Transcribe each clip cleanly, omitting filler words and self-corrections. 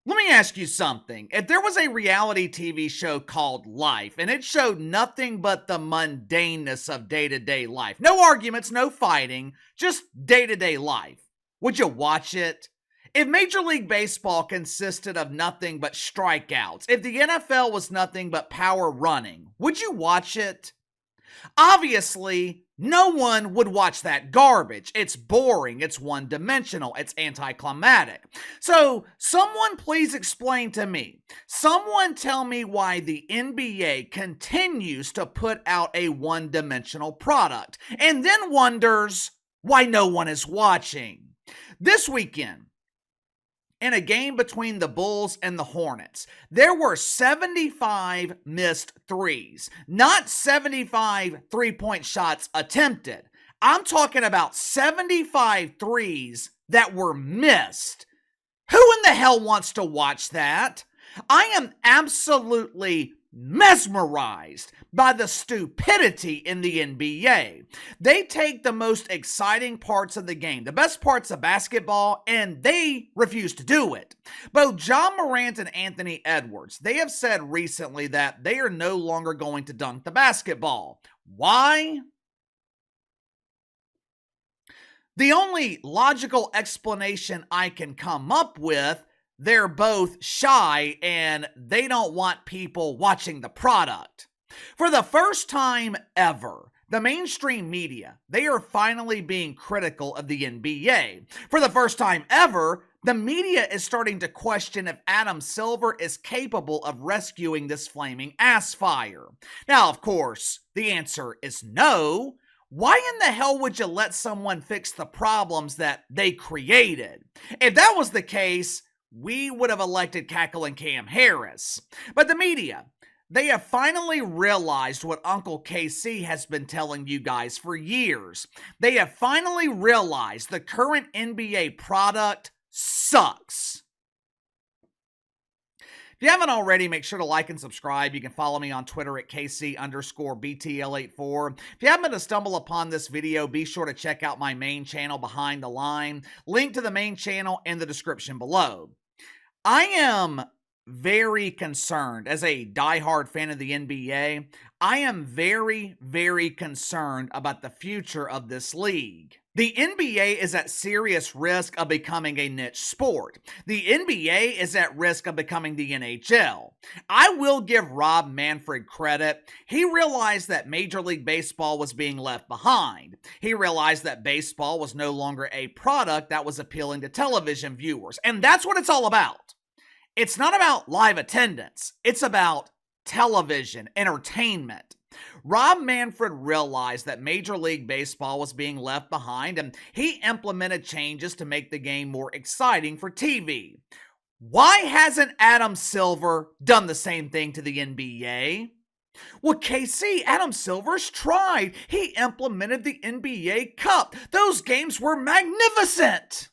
Let me ask you something. If there was a reality TV show called Life and it showed nothing but the mundaneness of day to day life, no arguments, no fighting, just day to day life, would you watch it? If Major League Baseball consisted of nothing but strikeouts, if the NFL was nothing but power running, would you watch it? Obviously, no one would watch that garbage. It's boring, it's one dimensional, it's anticlimactic. So, someone please explain to me. Someone tell me why the NBA continues to put out a one dimensional product and then wonders why no one is watching. This weekend, in a game between the Bulls and the Hornets, there were 75 missed threes, not 75 three-point shots attempted. I'm talking about 75 threes that were missed. Who in the hell wants to watch that? I am absolutely mesmerized by the stupidity in the NBA. They take the most exciting parts of the game, the best parts of basketball, and they refuse to do it. Both Ja Morant and Anthony Edwards, they have said recently that they are no longer going to dunk the basketball. Why? The only logical explanation I can come up with, they're both shy and they don't want people watching the product. For the first time ever, the mainstream media, they are finally being critical of the NBA. For the first time ever, the media is starting to question if Adam Silver is capable of rescuing this flaming ass fire. Now, of course, the answer is no. Why in the hell would you let someone fix the problems that they created? If that was the case, we would have elected cackling Cam Harris. But the media, they have finally realized what Uncle KC has been telling you guys for years. They have finally realized the current NBA product sucks. If you haven't already, make sure to like and subscribe. You can follow me on Twitter at KC_BTL84. If you happen to stumble upon this video, be sure to check out my main channel, Behind the Line. Link to the main channel in the description below. I am very concerned as a diehard fan of the NBA. I am very, very concerned about the future of this league. The NBA is at serious risk of becoming a niche sport. The NBA is at risk of becoming the NHL. I will give Rob Manfred credit. He realized that Major League Baseball was being left behind. He realized that baseball was no longer a product that was appealing to television viewers. And that's what it's all about. It's not about live attendance. It's about television, entertainment. Rob Manfred realized that Major League Baseball was being left behind, and he implemented changes to make the game more exciting for TV. Why hasn't Adam Silver done the same thing to the NBA? Well, KC, Adam Silver's tried. He implemented the NBA Cup. Those games were magnificent.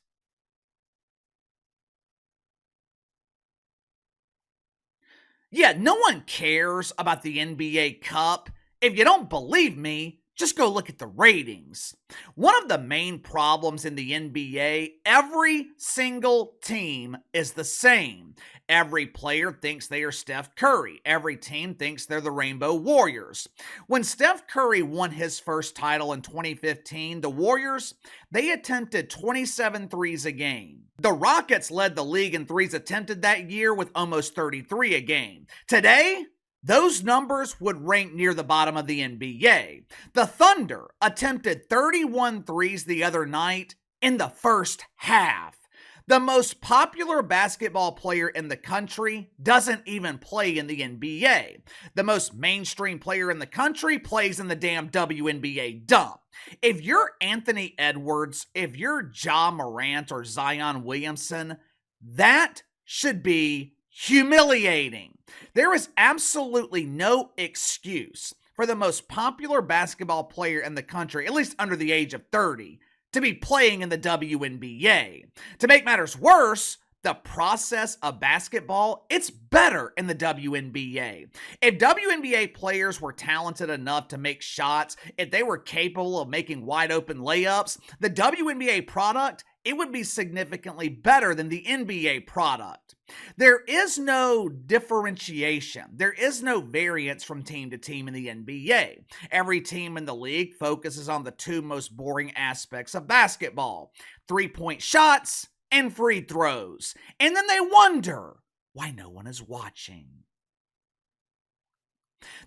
Yeah, no one cares about the NBA Cup. If you don't believe me, just go look at the ratings. One of the main problems in the NBA, every single team is the same. Every player thinks they are Steph Curry. Every team thinks they're the Rainbow Warriors. When Steph Curry won his first title in 2015, the Warriors, they attempted 27 threes a game. The Rockets led the league in threes attempted that year with almost 33 a game. Today, those numbers would rank near the bottom of the NBA. The Thunder attempted 31 threes the other night in the first half. The most popular basketball player in the country doesn't even play in the NBA. The most mainstream player in the country plays in the damn WNBA dump. If you're Anthony Edwards, if you're Ja Morant or Zion Williamson, that should be humiliating. There is absolutely no excuse for the most popular basketball player in the country, at least under the age of 30, to be playing in the WNBA. To make matters worse, the process of basketball, it's better in the WNBA. If WNBA players were talented enough to make shots, if they were capable of making wide open layups, the WNBA product, it would be significantly better than the NBA product. There is no differentiation. There is no variance from team to team in the NBA. Every team in the league focuses on the two most boring aspects of basketball: three-point shots and free throws. And then they wonder why no one is watching.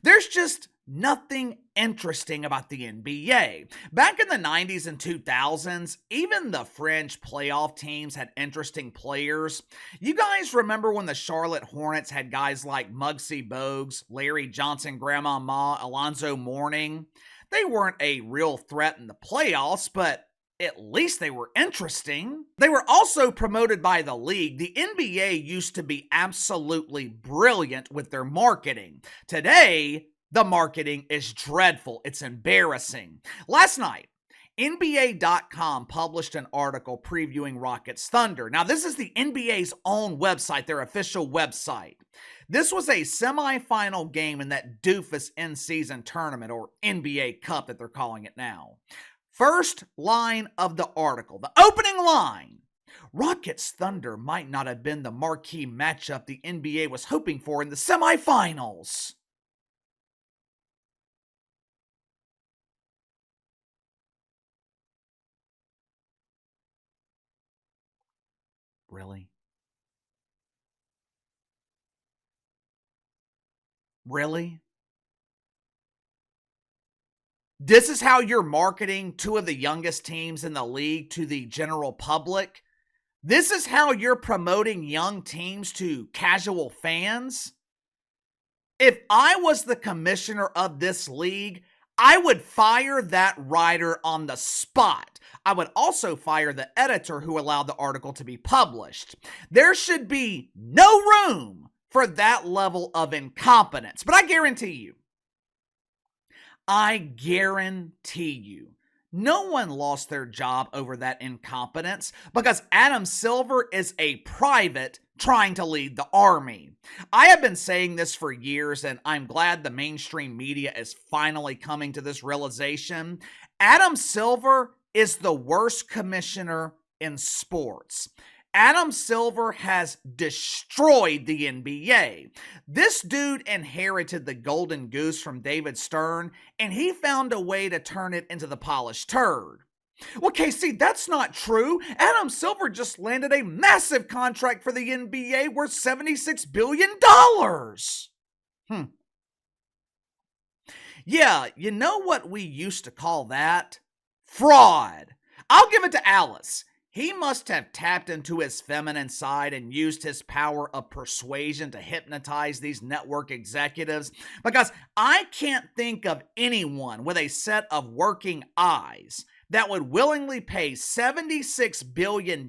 There's just nothing interesting about the NBA. Back in the 90s and 2000s, even the fringe playoff teams had interesting players. You guys remember when the Charlotte Hornets had guys like Muggsy Bogues, Larry Johnson, Grandma Ma, Alonzo Mourning? They weren't a real threat in the playoffs, but at least they were interesting. They were also promoted by the league. The NBA used to be absolutely brilliant with their marketing. Today, the marketing is dreadful. It's embarrassing. Last night, NBA.com published an article previewing Rockets Thunder. Now, this is the NBA's own website, their official website. This was a semifinal game in that doofus in-season tournament, or NBA Cup that they're calling it now. First line of the article, the opening line: Rockets Thunder might not have been the marquee matchup the NBA was hoping for in the semifinals. Really? Really? This is how you're marketing two of the youngest teams in the league to the general public? This is how you're promoting young teams to casual fans? If I was the commissioner of this league, I would fire that writer on the spot. I would also fire the editor who allowed the article to be published. There should be no room for that level of incompetence. But I guarantee you, no one lost their job over that incompetence because Adam Silver is a private trying to lead the army. I have been saying this for years, and I'm glad the mainstream media is finally coming to this realization. Adam Silver is the worst commissioner in sports. Adam Silver has destroyed the NBA. This dude inherited the golden goose from David Stern, and he found a way to turn it into the polished turd. Well, KC, that's not true. Adam Silver just landed a massive contract for the NBA worth $76 billion. Yeah, you know what we used to call that? Fraud. I'll give it to Alice. He must have tapped into his feminine side and used his power of persuasion to hypnotize these network executives, because I can't think of anyone with a set of working eyes that would willingly pay $76 billion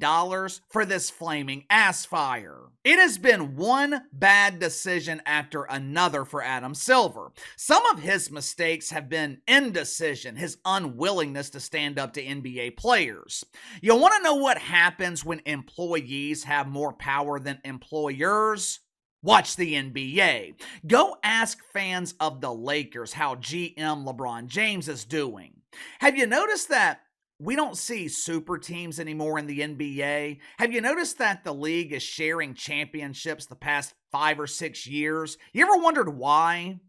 for this flaming ass fire. It has been one bad decision after another for Adam Silver. Some of his mistakes have been indecision, his unwillingness to stand up to NBA players. You want to know what happens when employees have more power than employers? Watch the NBA. Go ask fans of the Lakers how GM LeBron James is doing. Have you noticed that we don't see super teams anymore in the NBA? Have you noticed that the league is sharing championships the past 5 or 6 years? You ever wondered why?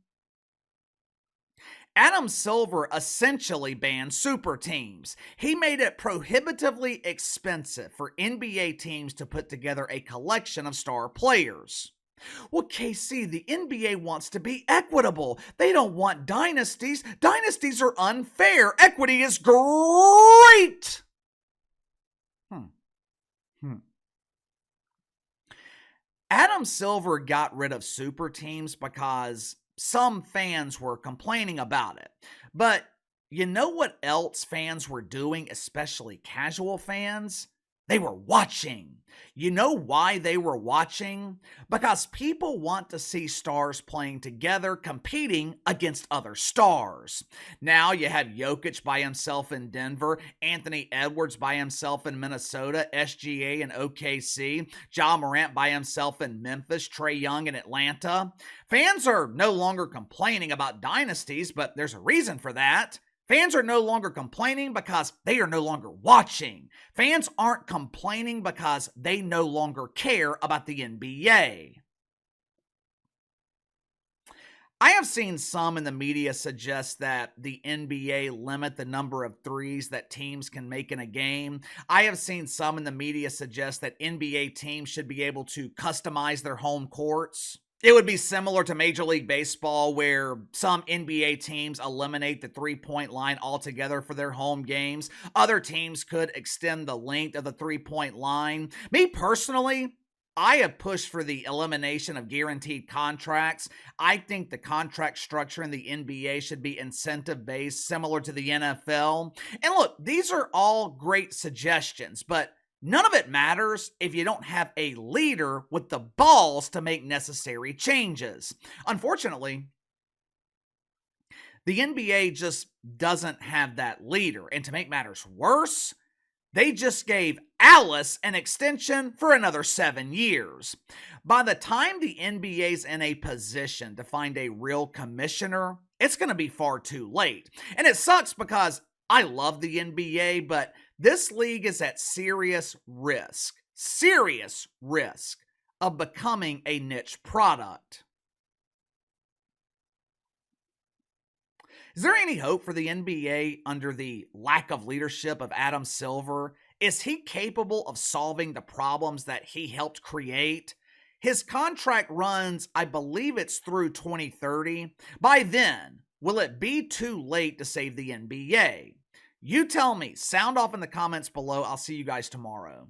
Adam Silver essentially banned super teams. He made it prohibitively expensive for NBA teams to put together a collection of star players. Well, KC, the NBA wants to be equitable. They don't want dynasties. Dynasties are unfair. Equity is great. Adam Silver got rid of super teams because some fans were complaining about it. But you know what else fans were doing, especially casual fans? They were watching. You know why they were watching? Because people want to see stars playing together, competing against other stars. Now you have Jokic by himself in Denver, Anthony Edwards by himself in Minnesota, SGA in OKC, Ja Morant by himself in Memphis, Trae Young in Atlanta. Fans are no longer complaining about dynasties, but there's a reason for that. Fans are no longer complaining because they are no longer watching. Fans aren't complaining because they no longer care about the NBA. I have seen some in the media suggest that the NBA limit the number of threes that teams can make in a game. I have seen some in the media suggest that NBA teams should be able to customize their home courts. It would be similar to Major League Baseball, where some NBA teams eliminate the 3-point line altogether for their home games. Other teams could extend the length of the 3-point line. Me personally, I have pushed for the elimination of guaranteed contracts. I think the contract structure in the NBA should be incentive based, similar to the NFL. And look, these are all great suggestions, but none of it matters if you don't have a leader with the balls to make necessary changes. Unfortunately, the NBA just doesn't have that leader. And to make matters worse, they just gave Alice an extension for another 7 years. By the time the NBA's in a position to find a real commissioner, it's going to be far too late. And it sucks because I love the NBA, but this league is at serious risk of becoming a niche product. Is there any hope for the NBA under the lack of leadership of Adam Silver? Is he capable of solving the problems that he helped create? His contract runs, I believe it's through 2030. By then, will it be too late to save the NBA? You tell me. Sound off in the comments below. I'll see you guys tomorrow.